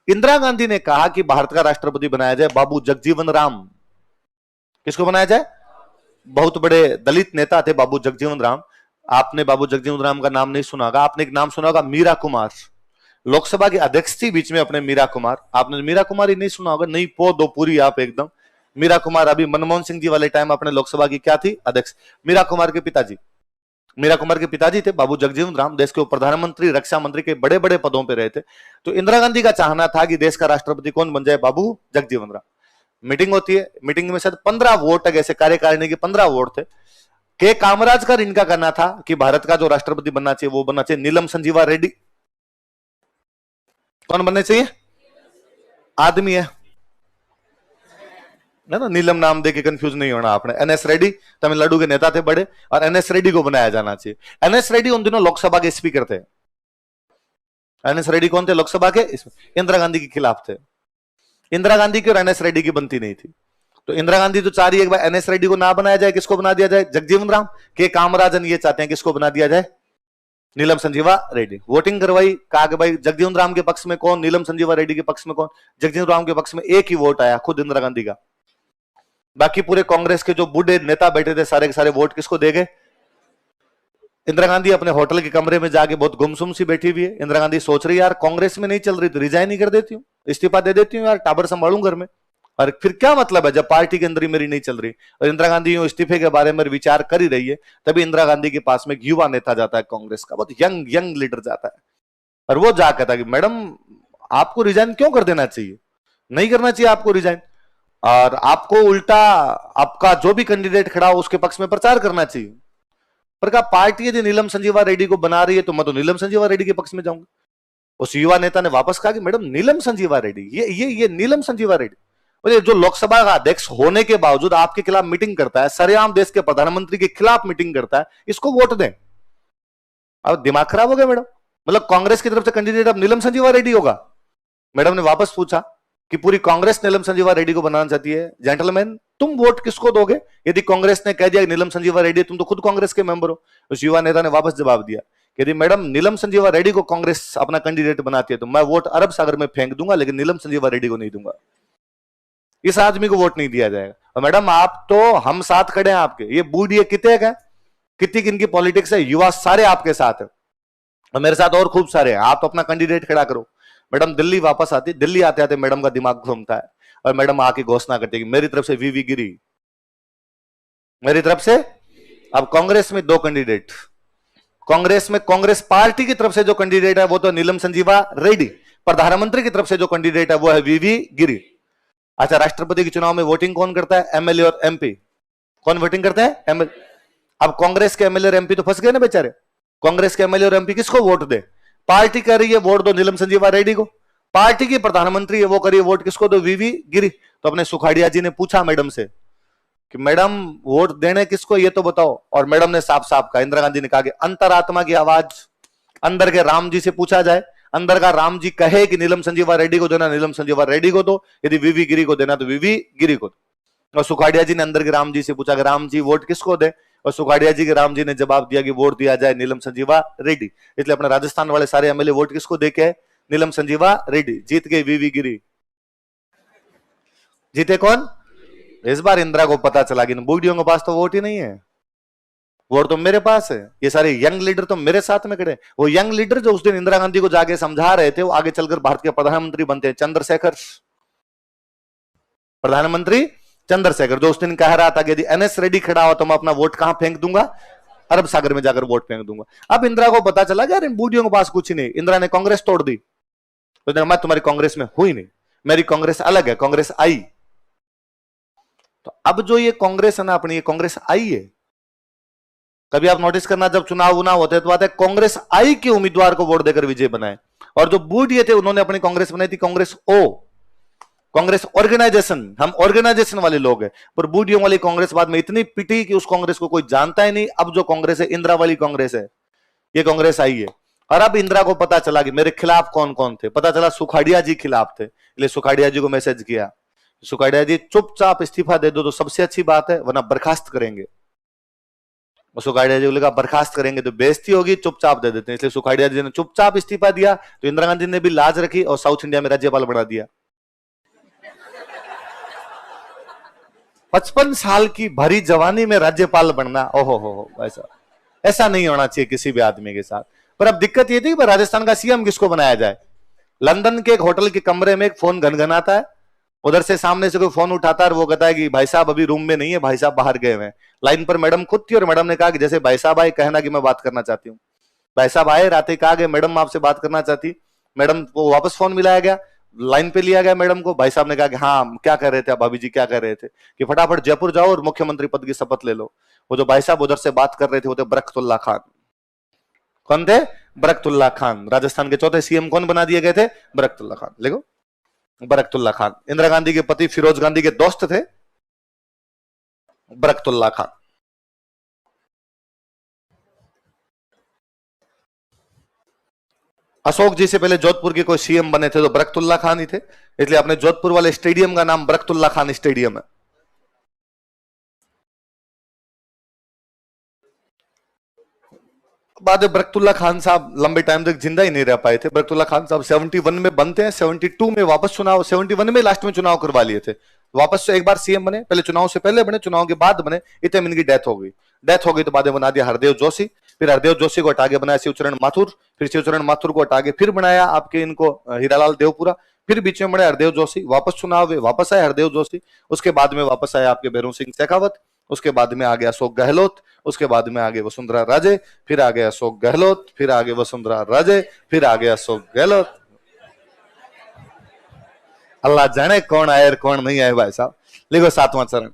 इंदिरा गांधी ने कहा कि भारत का राष्ट्रपति बनाया जाए बाबू जगजीवन राम। किसको बनाया जाए, बहुत बड़े दलित नेता थे बाबू जगजीवन राम। आपने बाबू जगजीवन राम का नाम नहीं सुना होगा, आपने एक नाम सुना होगा मीरा कुमार, लोकसभा की अध्यक्ष थी बीच में अपने मीरा कुमार। आपने मीरा कुमार ही नहीं सुना होगा, नहीं पो दो पूरी आप एकदम। मीरा कुमार अभी मनमोहन सिंह जी वाले टाइम अपने लोकसभा की क्या थी, अध्यक्ष। मीरा कुमार के पिताजी थे बाबू जगजीवन राम, देश के प्रधानमंत्री, रक्षा मंत्री के बड़े बड़े पदों पे रहे थे। तो इंदिरा गांधी का चाहना था कि देश का राष्ट्रपति कौन बन जाए, बाबू जगजीवन राम। मीटिंग होती है, मीटिंग में शायद 15 वोट, ऐसे कार्यकारिणी के 15 वोट थे। के कामराज का इनका करना था कि भारत का जो राष्ट्रपति बनना चाहिए वो बनना चाहिए नीलम संजीवा रेड्डी। कौन बनने चाहिए? आदमी है ना, नीलम नाम दे के कंफ्यूज नहीं होना आपने। एनएस रेड्डी तमिलनाडु के नेता थे बड़े, और एनएस रेड्डी को बनाया जाना चाहिए। एनएस रेड्डी उन दिनों लोकसभा के स्पीकर थे। एनएस रेड्डी कौन थे? लोकसभा के, इंदिरा गांधी के खिलाफ थे। इंदिरा गांधी की और एनएस रेड्डी की बनती नहीं थी, तो इंदिरा गांधी तो चाह रही है एक बार एनएस रेड्डी को ना बनाया जाए, किसको बना दिया जाए? जगजीवन राम। के कामराजन ये चाहते हैं किसको बना दिया जाए? नीलम संजीवा रेड्डी। वोटिंग करवाई, कहा कि भाई जगजीवन राम के पक्ष में कौन, नीलम संजीवा रेड्डी के पक्ष में कौन? जगजीवन राम के पक्ष में एक ही वोट आया, खुद इंदिरा गांधी का। बाकी पूरे कांग्रेस के जो बूढ़े नेता बैठे थे सारे के सारे वोट किसको दे गए? इंदिरा गांधी अपने होटल के कमरे में जाके बहुत गुमसुम सी बैठी हुई है। इंदिरा गांधी सोच रही है यार कांग्रेस में नहीं चल रही तो रिजाइन ही कर देती हूँ, इस्तीफा दे देती हूँ यार, टाबर संभालूं घर में। और फिर क्या मतलब है जब पार्टी के अंदर ही मेरी नहीं चल रही। और इंदिरा गांधी इस्तीफे के बारे में विचार कर ही रही है, तभी इंदिरा गांधी के पास में एक युवा नेता जाता है कांग्रेस का, बहुत यंग यंग लीडर जाता है, और वो जा कहता है कि मैडम आपको रिजाइन क्यों कर देना चाहिए, नहीं करना चाहिए आपको रिजाइन, और आपको उल्टा आपका जो भी कैंडिडेट खड़ा हो उसके पक्ष में प्रचार करना चाहिए। पर कहा पार्टी यदि नीलम संजीवा रेड्डी को बना रही है तो मैं तो नीलम संजीवा रेड्डी के पक्ष में जाऊंगा। उस युवा नेता ने वापस कहा कि मैडम नीलम संजीवा रेड्डी, ये नीलम संजीवा रेड्डी जो लोकसभा का अध्यक्ष होने के बावजूद आपके खिलाफ मीटिंग करता है, सरेआम देश के प्रधानमंत्री के खिलाफ मीटिंग करता है, इसको वोट दें। अब दिमाग खराब हो गया मैडम, मतलब कांग्रेस की तरफ से कैंडिडेट अब नीलम संजीवा रेड्डी होगा। मैडम ने वापस पूछा कि पूरी कांग्रेस नीलम संजीवा रेड्डी को बनाना चाहती है, जेंटलमैन तुम वोट किसको दोगे? यदि कांग्रेस ने कह दिया नीलम संजीवा रेड्डी, तुम तो खुद कांग्रेस के मेंबर हो। उस युवा नेता ने वापस जवाब दिया कि यदि मैडम नीलम संजीवा रेड्डी को कांग्रेस अपना कैंडिडेट बनाती है तो मैं वोट अरब सागर में फेंक दूंगा, लेकिन नीलम संजीवा रेड्डी को नहीं दूंगा, इस आदमी को वोट नहीं दिया जाएगा। और मैडम आप तो हम साथ खड़े हैं आपके, ये बूढ़ी कितने है, कितनी किनकी पॉलिटिक्स है, युवा सारे आपके साथ है और मेरे साथ और खूब सारे हैं, आप तो अपना कैंडिडेट खड़ा करो। मैडम दिल्ली वापस आती, दिल्ली आते आते मैडम का दिमाग घूमता है और मैडम आके घोषणा करती है कि मेरी तरफ से वीवी गिरी, मेरी तरफ से। अब कांग्रेस में दो कैंडिडेट, कांग्रेस में कांग्रेस पार्टी की तरफ से जो कैंडिडेट है वो तो नीलम संजीवा रेड्डी, प्रधानमंत्री की तरफ से जो कैंडिडेट है वो है वीवी गिरी। अच्छा, राष्ट्रपति के चुनाव में वोटिंग कौन करता है? एमएलए और एमपी। कौन वोटिंग करते हैं? एमएलए। अब कांग्रेस के एमएलए और एमपी तो फंस गए ना बेचारे। कांग्रेस के एमएलए और एमपी किसको वोट दे? पार्टी कह रही है वोट दो नीलम संजीवा रेड्डी को, पार्टी की प्रधानमंत्री है वो करिए वोट किसको दो? वीवी गिरी। तो अपने सुखाड़िया जी ने पूछा मैडम से कि मैडम वोट देने किसको ये तो बताओ, और मैडम ने साफ साफ कहा, इंदिरा गांधी ने कहा कि अंतरात्मा की आवाज, अंदर के राम जी से पूछा जाए, अंदर का राम जी कहे कि नीलम संजीवा रेड्डी को देना, नीलम संजीवा रेड्डी को दो, यदि वीवी गिरी को देना तो वीवी गिरी को दो। और सुखाड़िया जी ने अंदर के राम जी से पूछा कि राम जी वोट किसको दे, और सुखाड़िया जी के राम जी ने जवाब दिया कि वोट दिया जाए नीलम संजीवा रेड्डी। इसलिए अपने राजस्थान वाले सारे एमएलए वोट किसको दे के? नीलम संजीवा रेड्डी। जीत गए वीवी गिरी। जीते कौन? इस बार इंदिरा को पता चला कि बूढ़ियों के पास तो वोट ही नहीं है, वोट तो मेरे पास है, ये सारे यंग लीडर तो मेरे साथ में खड़े। वो यंग लीडर जो उस दिन इंदिरा गांधी को जाके समझा रहे थे वो आगे चलकर भारत के प्रधानमंत्री बनते हैं, चंद्रशेखर, प्रधानमंत्री चंद्रशेखर, जो उस दिन कह रहा था कि यदि एनएस रेड्डी खड़ा हो तो मैं अपना वोट कहां फेंक दूंगा? अरब सागर में जाकर वोट फेंक दूंगा। अब इंदिरा को पता चला कि यार इन बूढ़ियों के पास कुछ ही नहीं, इंदिरा ने कांग्रेस तोड़ दी, तो मैं तुम्हारी कांग्रेस में हुई नहीं, मेरी कांग्रेस अलग है, कांग्रेस आई। तो अब जो ये कांग्रेस है ना अपनी, ये कांग्रेस आई है। कभी आप नोटिस करना जब चुनाव उनाव होते हैं तो बात है कांग्रेस आई के उम्मीदवार को वोट देकर विजय बनाए, और जो बूढ़िए थे उन्होंने अपनी कांग्रेस बनाई थी कांग्रेस ओ, कांग्रेस ऑर्गेनाइजेशन, हम ऑर्गेनाइजेशन वाले लोग हैं। पर बूढ़ियों वाली कांग्रेस बाद में इतनी पिटी कि उस कांग्रेस को कोई जानता ही नहीं। अब जो कांग्रेस है इंदिरा वाली कांग्रेस है, ये कांग्रेस आई है। और अब इंदिरा को पता चला कि मेरे खिलाफ कौन कौन थे, पता चला सुखाड़िया जी खिलाफ थे, इसलिए सुखाड़िया जी को मैसेज किया, सुखाड़िया जी चुपचाप इस्तीफा दे दो तो सबसे अच्छी बात है, वरना बर्खास्त करेंगे। सुखाड़िया जी को लगा बर्खास्त करेंगे तो बेइज्जती होगी, चुपचाप दे देते हैं, इसलिए सुखाड़िया जी ने चुपचाप इस्तीफा दिया। तो इंदिरा गांधी ने भी लाज रखी और साउथ इंडिया में राज्यपाल बना दिया। 55 साल की भरी जवानी में राज्यपाल बनना, ओहो हो, ऐसा नहीं होना चाहिए किसी भी आदमी के साथ। पर अब दिक्कत ये थी कि राजस्थान का सीएम किसको बनाया जाए। लंदन के एक होटल के कमरे में एक फोन घनघनाता है, उधर से सामने से कोई फोन उठाता है और वो कहता है कि भाई साहब अभी रूम में नहीं है, भाई साहब बाहर गए हैं। लाइन पर मैडम खुद थी और मैडम ने कहा कि जैसे भाई साहब आए कहना कि मैं बात करना चाहती हूँ। भाई साहब आए, रात कहा गए मैडम आपसे बात करना चाहती। मैडम को वापस फोन मिलाया गया, लाइन पे लिया गया मैडम को। भाई साहब ने कहा कि हाँ क्या कह रहे थे, भाभी जी क्या कह रहे थे कि फटाफट जयपुर जाओ और मुख्यमंत्री पद की शपथ ले लो। वो जो भाई साहब उधर से बात कर रहे थे वो थे बरकतुल्ला खान। कौन थे? बरकतुल्ला खान। राजस्थान के चौथे सीएम कौन बना दिए गए थे? बरकतुल्ला खान। लिखो, बरकतुल्ला खान। इंदिरा गांधी के पति फिरोज गांधी के दोस्त थे बरकतुल्ला खान। अशोक जी से पहले जोधपुर के कोई सीएम बने थे तो बरकतुल्ला खान ही थे, इसलिए अपने जोधपुर वाले स्टेडियम का नाम बरकतुल्ला खान स्टेडियम है। बाद में बरकतुल्ला खान साहब लंबे टाइम तक जिंदा ही नहीं रह पाए थे। बरकतुल्ला खान साहब 71 में बनते हैं, 72 में वापस चुनाव, 71 में लास्ट में चुनाव करवा लिए थे, वापस से एक बार सीएम बने। पहले चुनाव से पहले बने, चुनाव के बाद बने, इतने में इनकी डेथ हो गई। डेथ हो गई तो बाद में बना दिया हरदेव जोशी। फिर हरदेव जोशी को हटा के बनाया शिवचरण माथुर, फिर शिवचरण माथुर को हटा के फिर बनाया आपके इनको हीरालाल देवपुरा, फिर बीच में बने हरदेव जोशी, वापस चुनाव हुए, वापस आए हरदेव जोशी, उसके बाद में वापस आए आपके भैरों सिंह शेखावत, उसके बाद में आ गया अशोक गहलोत, उसके बाद में आगे वसुंधरा राजे, फिर आ गया अशोक गहलोत, फिर आगे वसुंधरा राजे, फिर आ गया अशोक गहलोत। अल्लाह जाने कौन आए और कौन नहीं आए भाई साहब। लिखो 7वां चरण।